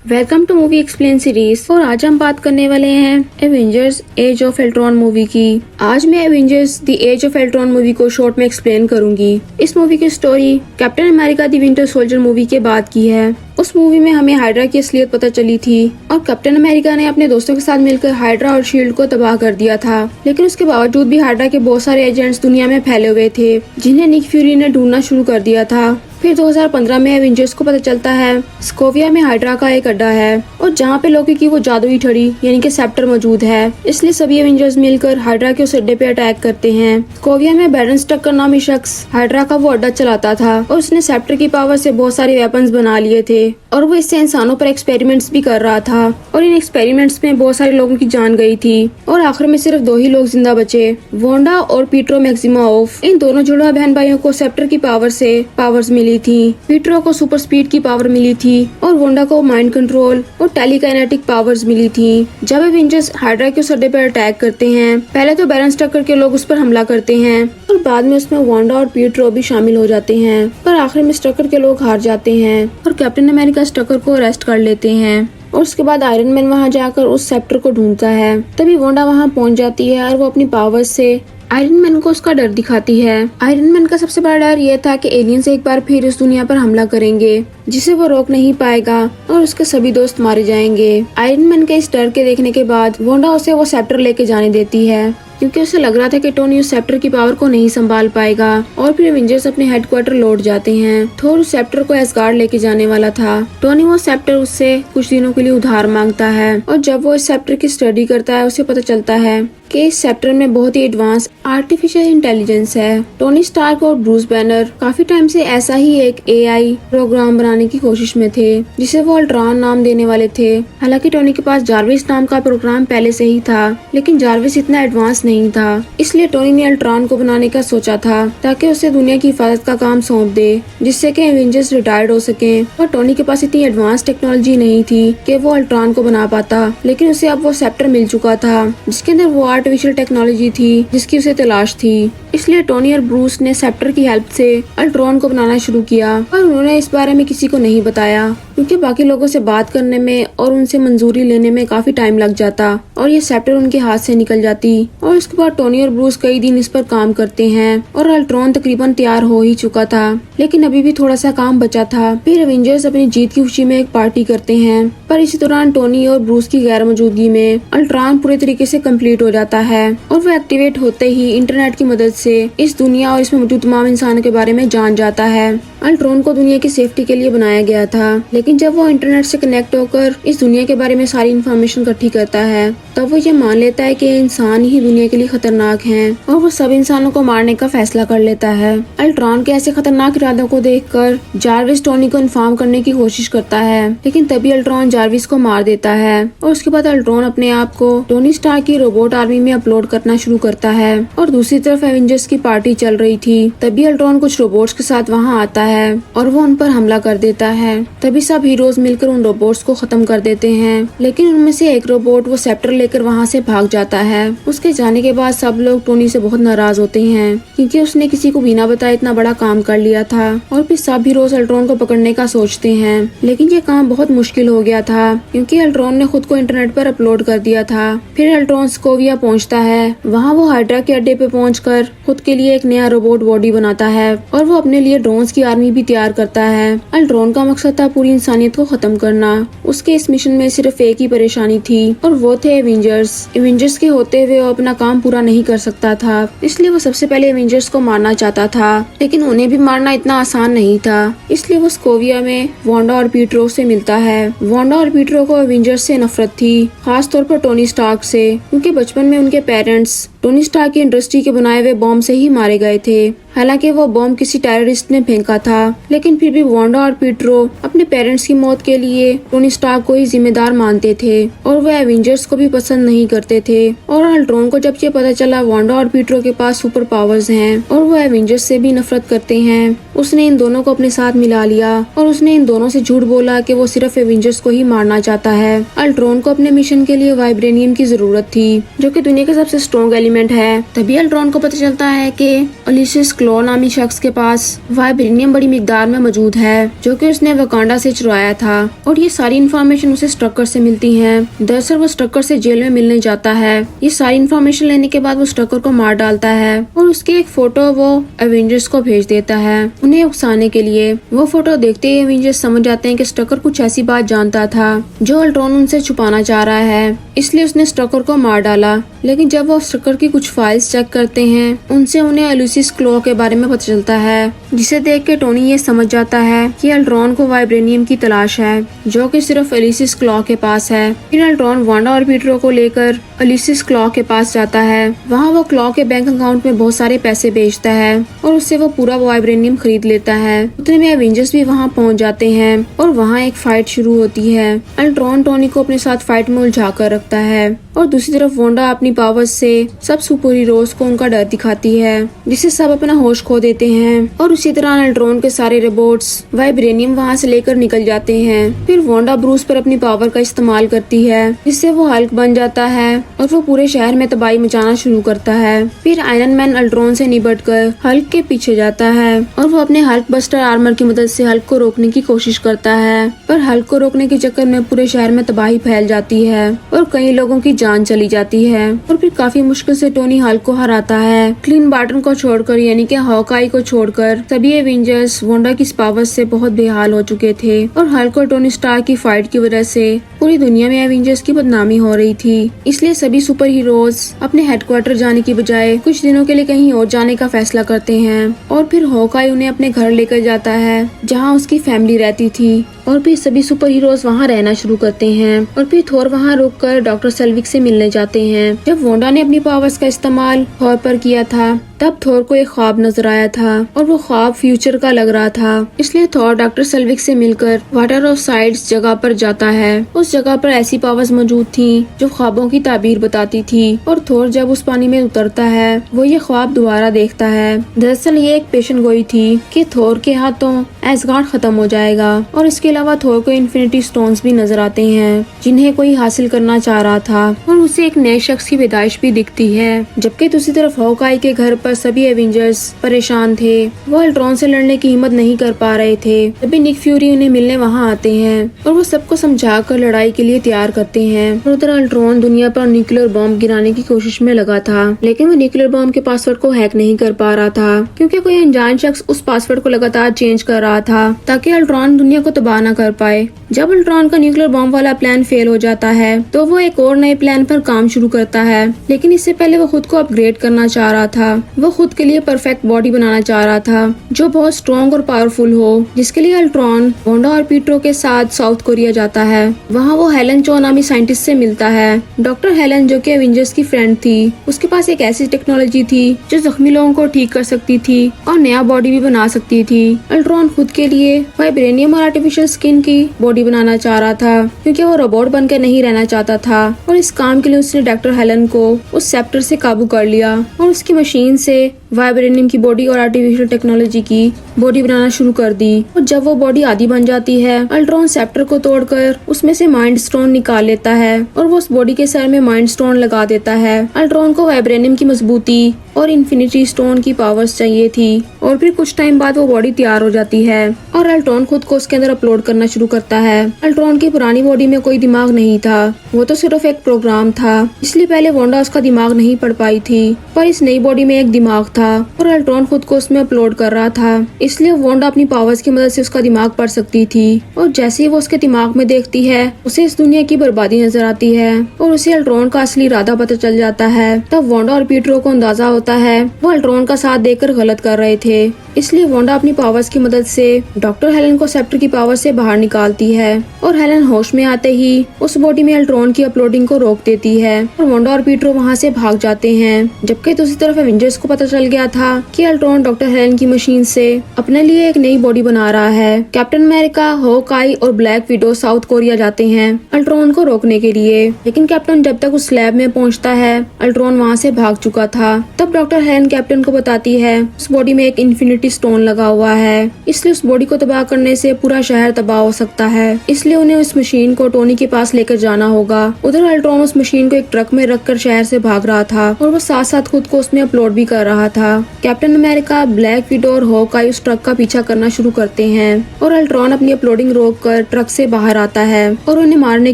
Welcome to movie explain series. और आज हम बात करने वाले हैं Avengers age of Ultron movie की। आज मैं Avengers the age of Ultron movie को शॉर्ट में एक्सप्लेन करूंगी। इस मूवी की story Captain America the Winter Soldier movie के बाद की है। उस मूवी में हमें हाइड्रा की असलियत पता चली थी और कैप्टन अमेरिका ने अपने दोस्तों के साथ मिलकर हाइड्रा और शील्ड को तबाह कर दिया था। लेकिन उसके बावजूद भी हाइड्रा के बहुत सारे एजेंट्स दुनिया में फैले हुए थे जिन्हें निक फ्यूरी ने ढूंढना शुरू कर दिया था। फिर 2015 में एवेंजर्स को पता चलता है स्कोविया में हाइड्रा का एक अड्डा है और जहाँ पे लोकी की वो जादुई छड़ी यानी कि सेप्टर मौजूद है। इसलिए सभी एवेंजर्स मिलकर हाइड्रा के उस अड्डे पे अटैक करते हैं। स्कोविया में बैरन स्टकर नामी शख्स हाइड्रा का वो अड्डा चलाता था और उसने सेप्टर की पावर से बहुत सारे वेपन्स बना लिए थे और वो इससे इंसानों पर एक्सपेरिमेंट्स भी कर रहा था और इन एक्सपेरिमेंट्स में बहुत सारे लोगों की जान गई थी और आखिर में सिर्फ 2 ही लोग जिंदा बचे, वांडा और पीट्रो मैक्सिमोव। इन दोनों जुड़वा बहन भाइयों को सेप्टर की पावर से पावर्स मिली थी। पीट्रो को सुपर स्पीड की पावर मिली थी और वांडा को माइंड कंट्रोल और टेलीकाइनेटिक पावर्स मिली थी। जब एवेंजर्स हाइड्रा के उस अड्डे पर अटैक करते हैं, पहले तो बैरन स्टकर के लोग उस पर हमला करते हैं और बाद में उसमें वांडा और पीट्रो भी शामिल हो जाते हैं, पर आखिर में स्टकर के लोग हार जाते हैं और कैप्टन अमेरिका स्टकर को अरेस्ट कर लेते हैं। और उसके बाद आयरन मैन वहां जाकर उस सेप्टर को ढूंढता है। तभी वांडा वहां पहुंच जाती है और वो अपनी पावर्स से आयरन मैन को उसका डर दिखाती है। आयरन मैन का सबसे बड़ा डर ये था कि एलियंस एक बार फिर इस दुनिया पर हमला करेंगे जिसे वो रोक नहीं पाएगा और उसके सभी दोस्त मारे जाएंगे। आयरन मैन के इस डर के देखने के बाद वांडा उसे वो सेप्टर लेके जाने देती है क्योंकि उसे लग रहा था कि टोनी उस सेप्टर की पावर को नहीं संभाल पाएगा। और फिर एवेंजर्स अपने हेडक्वार्टर लौट जाते हैं। थोर उस सेप्टर को एस्गार्ड लेके जाने वाला था। टोनी वो सेप्टर उससे कुछ दिनों के लिए उधार मांगता है और जब वो इस सेप्टर की स्टडी करता है उसे पता चलता है कि इस सेप्टर में बहुत ही एडवांस आर्टिफिशियल इंटेलिजेंस है। टोनी स्टार्क और ब्रूस बैनर काफी टाइम से ऐसा ही एक एआई प्रोग्राम बनाने की कोशिश में थे जिसे वो अल्ट्रॉन नाम देने वाले थे। हालांकि टोनी के पास जार्विस नाम का प्रोग्राम पहले से ही था, लेकिन जार्विस इतना एडवांस नहीं था, इसलिए टोनी ने अल्ट्रॉन को बनाने का सोचा था ताकि उसे दुनिया की हिफाजत का काम सौंप दे जिससे कि एवेंजर्स रिटायर्ड हो सके। और टोनी के पास इतनी एडवांस टेक्नोलॉजी नहीं थी कि वो अल्ट्रॉन को बना पाता, लेकिन उसे अब वो सेप्टर मिल चुका था जिसके अंदर वो आर्टिफिशियल टेक्नोलॉजी थी जिसकी उसे तलाश थी। इसलिए टोनी और ब्रूस ने सेप्टर की हेल्प से अल्ट्रॉन को बनाना शुरू किया, पर उन्होंने इस बारे में किसी को नहीं बताया क्योंकि बाकी लोगों से बात करने में और उनसे मंजूरी लेने में काफी टाइम लग जाता और ये सेप्टर उनके हाथ से निकल जाती। और उसके बाद टोनी और ब्रूस कई दिन इस पर काम करते हैं और अल्ट्रॉन तकरीबन तैयार हो ही चुका था, लेकिन अभी भी थोड़ा सा काम बचा था। फिर एवेंजर्स अपनी जीत की खुशी में एक पार्टी करते हैं, पर इसी दौरान टोनी और ब्रूस की गैर मौजूदगी में अल्ट्रॉन पूरे तरीके से कम्प्लीट हो जाता है और वो एक्टिवेट होते ही इंटरनेट की मदद से इस दुनिया और इसमें मौजूद तमाम इंसानों के बारे में जान जाता है। अल्ट्रॉन को दुनिया की सेफ्टी के लिए बनाया गया था, लेकिन जब वो इंटरनेट से कनेक्ट होकर इस दुनिया के बारे में सारी इन्फॉर्मेशन इकट्ठी करता है तब वो ये मान लेता है कि इंसान ही दुनिया के लिए खतरनाक हैं और वो सब इंसानों को मारने का फैसला कर लेता है। अल्ट्रॉन के ऐसे खतरनाक इरादों को देखकर जार्विस टोनी को इन्फॉर्म करने की कोशिश करता है, लेकिन तभी अल्ट्रॉन जार्विस को मार देता है और उसके बाद अल्ट्रॉन अपने आप को टोनी स्टार्क की रोबोट आर्मी में अपलोड करना शुरू करता है। और दूसरी तरफ एवेंजर्स की पार्टी चल रही थी, तभी अल्ट्रॉन कुछ रोबोट्स के साथ वहाँ आता है और वो उन पर हमला कर देता है। तभी सब हीरोज मिलकर उन रोबोट्स को खत्म कर देते हैं, लेकिन उनमें से एक रोबोट वो सेप्टर लेकर वहाँ से भाग जाता है। उसके जाने के बाद सब लोग टोनी से बहुत नाराज होते हैं क्योंकि उसने किसी को बिना बताए इतना बड़ा काम कर लिया था। और फिर सब हीरोज अल्ट्रॉन को पकड़ने का सोचते हैं, लेकिन ये काम बहुत मुश्किल हो गया था क्योंकि अल्ट्रॉन ने खुद को इंटरनेट पर अपलोड कर दिया था। फिर अल्ट्रॉन स्कोविया पहुँचता है। वहाँ वो हाइड्रा के अड्डे पे पहुंचकर खुद के लिए एक नया रोबोट बॉडी बनाता है और वो अपने लिए ड्रोन्स की आर्मी भी तैयार करता है। अल्ट्रॉन का मकसद था पूरी इंसानियत को खत्म करना। उसके इस मिशन में सिर्फ एक ही परेशानी थी और वो थे एवेंजर्स के होते हुए वो अपना काम पूरा नहीं कर सकता था, इसलिए वो सबसे पहले एवेंजर्स को मारना चाहता था, लेकिन उन्हें भी मारना इतना आसान नहीं था। इसलिए वो स्कोविया में वांडा और पीट्रो से मिलता है। वांडा और पीट्रो को एवेंजर्स से नफरत थी, खास तौर पर टोनी स्टार्क से, क्योंकि बचपन में उनके पेरेंट्स टोनी स्टार्क की इंडस्ट्री के बनाए हुए बॉम्ब से ही मारे गए थे। हालांकि वो बॉम्ब किसी टेररिस्ट ने फेंका था, लेकिन फिर भी वांडा और पीट्रो अपने पेरेंट्स की मौत के लिए टोनी स्टार्क को ही जिम्मेदार मानते थे और वो एवेंजर्स को भी पसंद नहीं करते थे। और अल्ट्रॉन को जब ये पता चला वांडा और पीट्रो के पास सुपर पावर्स हैं और वो एवेंजर्स से भी नफरत करते हैं, उसने इन दोनों को अपने साथ मिला लिया और उसने इन दोनों से झूठ बोला कि वो सिर्फ एवेंजर्स को ही मारना चाहता है। अल्ट्रॉन को अपने मिशन के लिए वाइब्रेनियम की जरूरत थी, जो कि दुनिया का सबसे स्ट्रॉन्ग एलिमेंट है। तभी अल्ट्रॉन को पता चलता है कि ओलिसिस क्लॉ नामी शख्स के पास वाइब्रेनियम बड़ी मिकदार में मौजूद है, जो कि उसने वकांडा से चुराया था। और ये सारी इन्फॉर्मेशन उसे स्ट्रकर से मिलती है। दरअसल वो स्ट्रकर से जेल में मिलने जाता है। ये सारी इन्फॉर्मेशन लेने के बाद वो स्ट्रकर को मार डालता है और उसकी एक फोटो वो एवेंजर्स को भेज देता है उन्हें उकसाने के लिए। वो फोटो देखते ही एवेंजर्स समझ जाते हैं कि स्ट्रकर कुछ ऐसी बात जानता था जो अल्ट्रॉन उनसे छुपाना चाह रहा है, इसलिए उसने स्ट्रकर को मार डाला। लेकिन जब वो स्ट्रकर की कुछ फाइल्स चेक करते हैं, उनसे उन्हें ओलिसिस क्लॉ के बारे में पता चलता है, जिसे देख के टोनी ये समझ जाता है कि अल्ट्रॉन को वाइब्रेनियम की तलाश है, जो कि सिर्फ ओलिसिस क्लॉ के पास है। फिर अल्ट्रॉन वांडा और पीटरो को लेकर ओलिसिस क्लॉ के पास जाता है। वहाँ वो क्लॉ के बैंक अकाउंट में बहुत सारे पैसे भेजता है और उससे वो पूरा वाइब्रेनियम खरीद लेता है। उतने में एवेंजर्स भी वहाँ पहुँच जाते हैं और वहाँ एक फाइट शुरू होती है। अल्ट्रॉन टोनी को अपने साथ फाइट में उलझा कर रखता है और दूसरी तरफ वांडा अपनी पावर्स से सब सुपर हीरोज को उनका डर दिखाती है, जिससे सब अपना होश खो देते हैं। और उसी तरह अल्ट्रॉन के सारे रोबोट्स वाइब्रेनियम वहाँ से लेकर निकल जाते हैं। फिर वांडा ब्रूस पर अपनी पावर का इस्तेमाल करती है, जिससे वो हल्क बन जाता है और वो पूरे शहर में तबाही मचाना शुरू करता है। फिर आयरन मैन अल्ट्रॉन से निपट कर हल्क के पीछे जाता है और वो अपने हल्क बस्टर आर्मर की मदद से हल्क को रोकने की कोशिश करता है, पर हल्क को रोकने के चक्कर में पूरे शहर में तबाही फैल जाती है और कई लोगों की जान चली जाती है। और फिर काफी मुश्किल से टोनी हल्क को हराता है। क्लीन बार्टन को छोड़कर, यानी कि हॉकाई को छोड़कर, सभी एवेंजर्स वांडा की पावर्स से बहुत बेहाल हो चुके थे और हल्क और टोनी स्टार्क की फाइट की वजह से पूरी दुनिया में एवेंजर्स की बदनामी हो रही थी। इसलिए सभी सुपर हीरोज अपने हेडक्वार्टर जाने की बजाय कुछ दिनों के लिए कहीं और जाने का फैसला करते हैं और फिर हॉकाई उन्हें अपने घर लेकर जाता है, जहाँ उसकी फैमिली रहती थी। और फिर सभी सुपर हीरोज वहाँ रहना शुरू करते हैं और फिर थोर वहाँ रुककर डॉक्टर सेल्विक से मिलने जाते हैं। जब वांडा ने अपनी पावर्स का इस्तेमाल थोर पर किया था, तब थोर को एक ख्वाब नजर आया था और वो ख्वाब फ्यूचर का लग रहा था। इसलिए थोर डॉक्टर सेल्विक से मिलकर वाटर ऑफ साइड्स जगह पर जाता है। उस जगह पर ऐसी पावर्स मौजूद थी जो ख्वाबों की ताबीर बताती थी और थोर जब उस पानी में उतरता है, वो ये ख्वाब दोबारा देखता है। दरअसल ये एक पेशन गोई थी कि थोर के हाथों एसगार्ड खत्म हो जाएगा और इसके अलावा थोर को इन्फिनिटी स्टोन्स भी नजर आते हैं, जिन्हें कोई हासिल करना चाह रहा था। और उसे एक नए शख्स की पैदाइश भी दिखती है। जबकि दूसरी तरफ हॉकाई के घर पर सभी एवेंजर्स परेशान थे। वो अल्ट्रॉन से लड़ने की हिम्मत नहीं कर पा रहे थे। तभी निक फ्यूरी उन्हें मिलने वहाँ आते हैं और वो सबको समझाकर लड़ाई के लिए तैयार करते हैं। और उधर अल्ट्रॉन दुनिया पर न्यूक्लियर बॉम्ब गिराने की कोशिश में लगा था, लेकिन वो न्यूक्लियर बॉम्ब के पासवर्ड को हैक नहीं कर पा रहा था, क्योंकि कोई अनजान शख्स उस पासवर्ड को लगातार चेंज कर रहा था ताकि अल्ट्रॉन दुनिया को तबाह न कर पाए। जब अल्ट्रॉन का न्यूक्लियर बॉम्ब वाला प्लान फेल हो जाता है, तो वो एक और नए प्लान पर काम शुरू करता है, लेकिन इससे पहले वो खुद को अपग्रेड करना चाह रहा था। वो खुद के लिए परफेक्ट बॉडी बनाना चाह रहा था जो बहुत स्ट्रॉन्ग और पावरफुल हो, जिसके लिए अल्ट्रॉन वांडा और पीटरो के साथ साउथ कोरिया जाता है। वहाँ वो हेलन चो नामी साइंटिस्ट से मिलता है। डॉक्टर हेलन, जो कि एवेंजर्स की फ्रेंड थी, उसके पास एक ऐसी टेक्नोलॉजी थी जो जख्मी लोगों को ठीक कर सकती थी और नया बॉडी भी बना सकती थी। अल्ट्रॉन खुद के लिए वाइब्रेनियम और आर्टिफिशियल स्किन की बॉडी बनाना चाह रहा था, क्योंकि वो रोबोट बनकर नहीं रहना चाहता था। और इस काम के लिए उसने डॉक्टर हेलन को उस सेप्टर से काबू कर लिया और उसकी मशीन से वाइब्रेनियम की बॉडी और आर्टिफिशियल टेक्नोलॉजी की बॉडी बनाना शुरू कर दी। और जब वो बॉडी आधी बन जाती है, अल्ट्रॉन सेप्टर को तोड़कर उसमें से माइंड स्टोन निकाल लेता है और वो उस बॉडी के सर में माइंड स्टोन लगा देता है। अल्ट्रॉन को वाइब्रेनियम की मजबूती और इन्फिनिटी स्टोन की पावर्स चाहिए थी और फिर कुछ टाइम बाद वो बॉडी तैयार हो जाती है और अल्ट्रॉन खुद को उसके अंदर अपलोड करना शुरू करता है। अल्ट्रॉन की पुरानी बॉडी में कोई दिमाग नहीं था, वो तो सिर्फ एक प्रोग्राम था, इसलिए पहले वांडा उसका दिमाग नहीं पढ़ पाई थी, पर इस नई बॉडी में एक दिमाग था और अल्ट्रॉन खुद को उसमें अपलोड कर रहा था, इसलिए वांडा अपनी पावर्स की मदद से उसका दिमाग पढ़ सकती थी। और जैसे ही वो उसके दिमाग में देखती है, उसे इस दुनिया की बर्बादी नजर आती है और उसे अल्ट्रॉन का असली इरादा पता चल जाता है। तब वांडा और पीटरो को अंदाजा होता है वो अल्ट्रॉन का साथ देकर गलत कर रहे थे, इसलिए वांडा अपनी पावर्स की मदद से डॉक्टर हेलन को सेप्टर की पावर से बाहर निकालती है और हेलन होश में आते ही उस बॉडी में अल्ट्रॉन की अपलोडिंग को रोक देती है और वांडा और पीटरो वहां से भाग जाते हैं। जबकि दूसरी तरफ एवेंजर्स को पता चल गया था कि अल्ट्रॉन डॉक्टर हेलन की मशीन से अपने लिए एक नई बॉडी बना रहा है। कैप्टन अमेरिका, हॉकाई और ब्लैक विडो साउथ कोरिया जाते हैं अल्ट्रॉन को रोकने के लिए, लेकिन कैप्टन जब तक उस लैब में पहुंचता है, अल्ट्रॉन वहां से भाग चुका था। तब डॉक्टर हेलन कैप्टन को बताती है उस बॉडी में एक इन्फिनिटी इन्फिनिटी स्टोन लगा हुआ है, इसलिए उस बॉडी को तबाह करने से पूरा शहर तबाह हो सकता है। इसलिए उन्हें उस मशीन को टोनी के पास लेकर जाना होगा। उधर अल्ट्रॉन उस मशीन को एक ट्रक में रखकर शहर से भाग रहा था और वो साथ साथ खुद को उसमें अपलोड भी कर रहा था। कैप्टन अमेरिका, ब्लैक विडो और हॉकाई उस ट्रक का पीछा करना शुरू करते हैं और अल्ट्रॉन अपनी अपलोडिंग रोक कर ट्रक से बाहर आता है और उन्हें मारने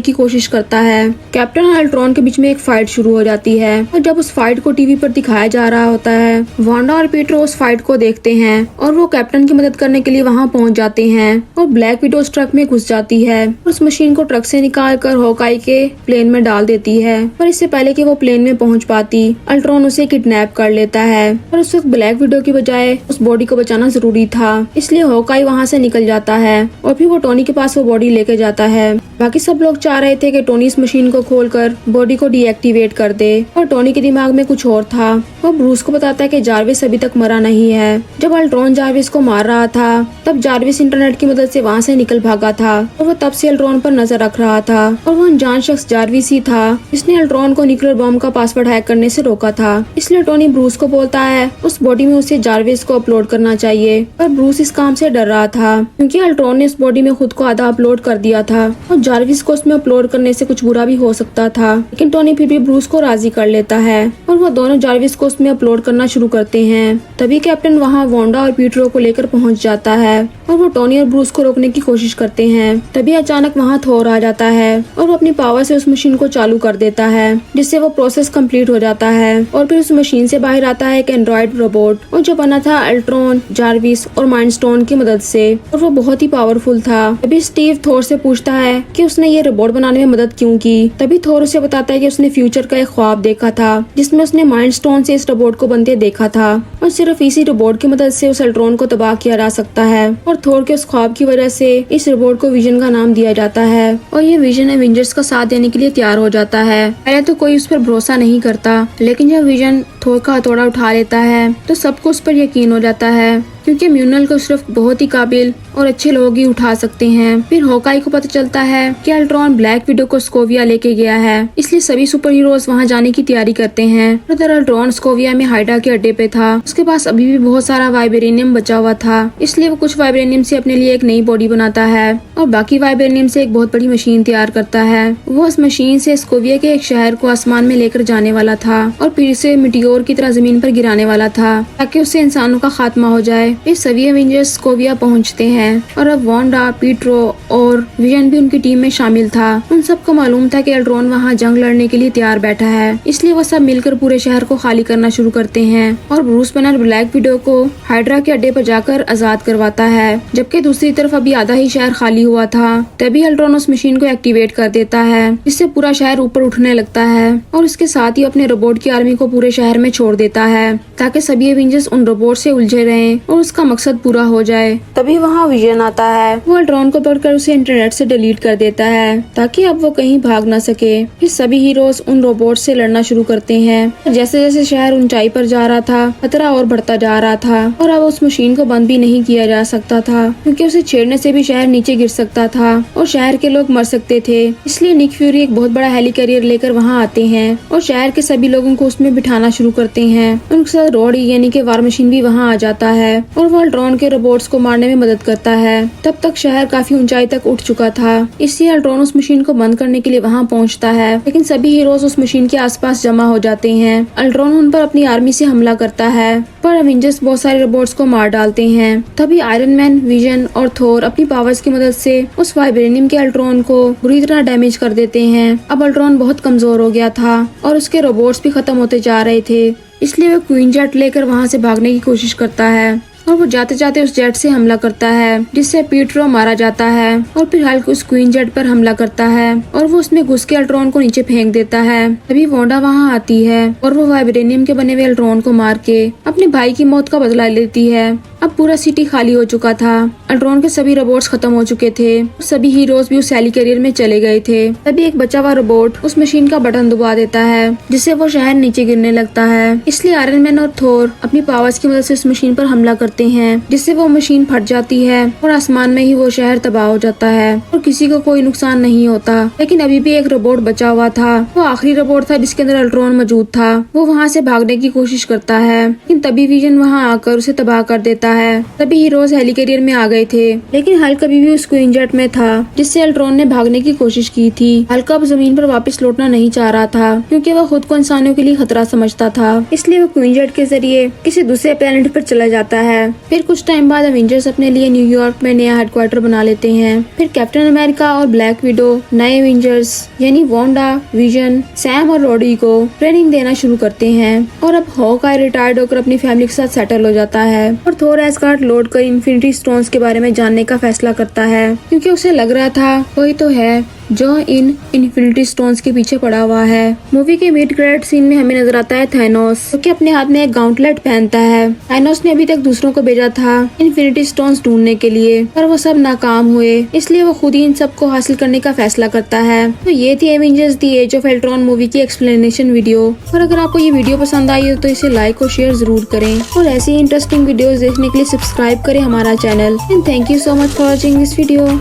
की कोशिश करता है। कैप्टन और अल्ट्रॉन के बीच में एक फाइट शुरू हो जाती है और जब उस फाइट को टीवी पर दिखाया जा रहा होता है, वांडा और पीटरो उस फाइट को देखते हैं और वो कैप्टन की मदद करने के लिए वहाँ पहुँच जाते हैं और ब्लैक विडो उस ट्रक में घुस जाती है और उस मशीन को ट्रक से निकाल कर हॉकाई के प्लेन में डाल देती है। पर इससे पहले कि वो प्लेन में पहुँच पाती, अल्ट्रॉन उसे किडनैप कर लेता है और उस वक्त ब्लैक विडो की बजाय उस बॉडी को बचाना जरूरी था, इसलिए हॉकाई वहाँ से निकल जाता है और फिर वो टोनी के पास वो बॉडी लेके जाता है। बाकी सब लोग चाह रहे थे कि टोनी इस मशीन को खोलकर बॉडी को डीएक्टिवेट कर दे, और टोनी के दिमाग में कुछ और था। वो ब्रूस को बताता है कि जार्विस अभी तक मरा नहीं है। जब अल्ट्रॉन जार्विस को मार रहा था, तब जार्विस इंटरनेट की मदद से वहाँ से निकल भागा था और वो तब से अल्ट्रॉन पर नजर रख रहा था और वो अनजान शख्स जार्विस ही था जिसने अल्ट्रॉन को न्यूक्लियर बम का पासवर्ड हैक करने से रोका था। इसलिए टोनी ब्रूस को बोलता है उस बॉडी में उसे जार्विस को अपलोड करना चाहिए, पर ब्रूस इस काम से डर रहा था क्योंकि अल्ट्रॉन ने उस बॉडी में खुद को आधा अपलोड कर दिया था और जार्विस को उसमें अपलोड करने से कुछ बुरा भी हो सकता था। लेकिन टोनी फिर भी ब्रूस को राजी कर लेता है और वो दोनों जार्विस को उसमें अपलोड करना शुरू करते हैं। तभी कैप्टन वहाँ वांडा और पीटरो को लेकर पहुँच जाता है और वो टोनी और ब्रूस को रोकने की कोशिश करते हैं। तभी अचानक वहाँ थोर आ जाता है और वो अपनी पावर से उस मशीन को चालू कर देता है, जिससे वो प्रोसेस कंप्लीट हो जाता है और फिर उस मशीन से बाहर आता है एक एंड्रॉइड रोबोट, और जो बना था अल्ट्रॉन, जार्विस और माइंड स्टोन की मदद से, और वो बहुत ही पावरफुल था। तभी स्टीव थोर से पूछता है कि उसने ये रोबोट बनाने में मदद क्यों की। तभी थोर उसे बताता है कि उसने फ्यूचर का एक ख्वाब देखा था जिसमें उसने माइंड स्टोन से इस रोबोट को बनते देखा था और सिर्फ इसी रोबोट की मदद से उस अल्ट्रॉन को तबाह किया जा सकता है। और थोर के उस ख्वाब की वजह से इस रोबोट को विजन का नाम दिया जाता है और ये विजन एवेंजर्स का साथ देने के लिए तैयार हो जाता है। पहले तो कोई उस पर भरोसा नहीं करता, लेकिन जब विजन थोर का हथौड़ा उठा लेता है तो सबको उस पर यकीन हो जाता है क्योंकि म्यूनल को सिर्फ बहुत ही काबिल और अच्छे लोग ही उठा सकते हैं। फिर हॉकाई को पता चलता है कि अल्ट्रॉन ब्लैक विडो को स्कोविया लेके गया है, इसलिए सभी सुपर हीरोज वहाँ जाने की तैयारी करते हैं। उधर अल्ट्रॉन स्कोविया में हाइड्रा के अड्डे पे था, उसके पास अभी भी बहुत सारा वाइब्रेनियम बचा हुआ था, इसलिए वो कुछ वाइब्रेनियम से अपने लिए एक नई बॉडी बनाता है और बाकी वाइब्रेनियम से एक बहुत बड़ी मशीन तैयार करता है। वो उस मशीन से स्कोविया के एक शहर को आसमान में लेकर जाने वाला था और फिर से मिटियोर की तरह जमीन पर गिराने वाला था ताकि उससे इंसानों का खात्मा हो जाए। फिर सभी एवेंजर्स स्कोविया पहुंचते हैं और अब वांडा, पीटरो और विजन भी उनकी टीम में शामिल था। उन सबको मालूम था कि अल्ट्रॉन वहां जंग लड़ने के लिए तैयार बैठा है, इसलिए वो सब मिलकर पूरे शहर को खाली करना शुरू करते हैं और ब्रूस बैनर ब्लैक विडो को हाइड्रा के अड्डे पर जाकर आजाद करवाता है, जबकि दूसरी तरफ अभी आधा ही शहर खाली हुआ था। तभी अल्ट्रॉन उस मशीन को एक्टिवेट कर देता है, जिससे पूरा शहर ऊपर उठने लगता है और इसके साथ ही अपने रोबोट की आर्मी को पूरे शहर में छोड़ देता है ताकि सभी एवेंजर्स उन रोबोट से उलझे रहें और उसका मकसद पूरा हो जाए। तभी वहाँ विजन आता है, वो अल्ट्रॉन को पकड़कर उसे इंटरनेट से डिलीट कर देता है ताकि अब वो कहीं भाग न सके। फिर सभी हीरोज उन रोबोट से लड़ना शुरू करते हैं। जैसे जैसे शहर ऊंचाई पर जा रहा था, खतरा और बढ़ता जा रहा था और अब उस मशीन को बंद भी नहीं किया जा सकता था क्योंकि उसे छेड़ने से भी शहर नीचे गिर सकता था और शहर के लोग मर सकते थे। इसलिए निक फ्यूरी एक बहुत बड़ा हेलीकैरियर लेकर वहाँ आते हैं और शहर के सभी लोगों को उसमें बिठाना शुरू करते हैं। उनके साथ रोडी यानी कि वार मशीन भी वहाँ आ जाता है और वो अल्ट्रॉन के रोबोट्स को मारने में मदद करता है। तब तक शहर काफी ऊंचाई तक उठ चुका था, इसलिए अल्ट्रॉन उस मशीन को बंद करने के लिए वहां पहुंचता है, लेकिन सभी हीरोज उस मशीन के आसपास जमा हो जाते हैं। अल्ट्रॉन उन पर अपनी आर्मी से हमला करता है, पर एवेंजर्स बहुत सारे रोबोट्स को मार डालते हैं। तभी आयरन मैन, विजन और थोर अपनी पावर्स की मदद से उस वाइब्रेनियम के अल्ट्रॉन को बुरी तरह डैमेज कर देते हैं। अब अल्ट्रॉन बहुत कमजोर हो गया था और उसके रोबोट्स भी खत्म होते जा रहे थे, इसलिए वो क्वीन जेट लेकर वहां से भागने की कोशिश करता है और वो जाते जाते उस जेट से हमला करता है, जिससे पीटरो मारा जाता है और फिर हल्क उस क्वीन जेट पर हमला करता है और वो उसमें घुस के अल्ट्रॉन को नीचे फेंक देता है। तभी वांडा वहाँ आती है और वो वाइब्रेनियम के बने हुए अल्ट्रॉन को मार के अपने भाई की मौत का बदला लेती है। अब पूरा सिटी खाली हो चुका था, अल्ट्रॉन के सभी रोबोट्स खत्म हो चुके थे, सभी हीरोज भी उस हेलीकैरियर में चले गए थे। तभी एक बचा हुआ रोबोट उस मशीन का बटन दबा देता है, जिससे वो शहर नीचे गिरने लगता है। इसलिए आयरन मैन और थोर अपनी पावर्स की मदद से उस मशीन पर हमला करते हैं, जिससे वो मशीन फट जाती है और आसमान में ही वो शहर तबाह हो जाता है और किसी को कोई नुकसान नहीं होता। लेकिन अभी भी एक रोबोट बचा हुआ था, वो आखिरी रोबोट था जिसके अंदर अल्ट्रॉन मौजूद था। वो वहाँ से भागने की कोशिश करता है, लेकिन तभी विजन वहाँ आकर उसे तबाह कर देता है। तभी हीरोज हेलिकॉप्टर में आ गए थे, लेकिन हल्क अभी भी उस क्वीनजेट में था जिससे अल्ट्रॉन ने भागने की कोशिश की थी। हल्क अब जमीन पर वापस लौटना नहीं चाह रहा था क्योंकि वह खुद को इंसानों के लिए खतरा समझता था, इसलिए वो क्वीनजेट के जरिए किसी दूसरे प्लेनेट पर चला जाता है। फिर कुछ टाइम बाद एवेंजर्स अपने लिए न्यूयॉर्क में नया हेडक्वार्टर बना लेते हैं। फिर कैप्टन अमेरिका और ब्लैक विडो नए एवेंजर्स यानी वांडा, विजन, सैम और रॉडी को ट्रेनिंग देना शुरू करते हैं। और अब हॉकआई रिटायर्ड होकर अपनी फैमिली के साथ सेटल हो जाता है और थोर एस्गार्ड लौट कर इन्फिनिटी स्टोन्स के बारे में जानने का फैसला करता है क्योंकि उसे लग रहा था वही तो है जो इन इन्फिनिटी स्टोन्स के पीछे पड़ा हुआ है। मूवी के मिड क्रेडिट सीन में हमें नजर आता है थैनोस, जो कि अपने हाथ में एक गाउंटलेट पहनता है। थैनोस ने अभी तक दूसरों को भेजा था इन्फिनिटी स्टोन्स ढूंढने के लिए, पर वो सब नाकाम हुए, इसलिए वो खुद ही इन सब को हासिल करने का फैसला करता है। तो ये थी Avengers the age of Ultron movie की एक्सप्लेनेशन वीडियो। और अगर आपको ये वीडियो पसंद आई हो तो इसे लाइक और शेयर जरूर करें और ऐसी इंटरेस्टिंग वीडियोस देखने के लिए सब्सक्राइब करें हमारा channel. And thank you so much for watching this video.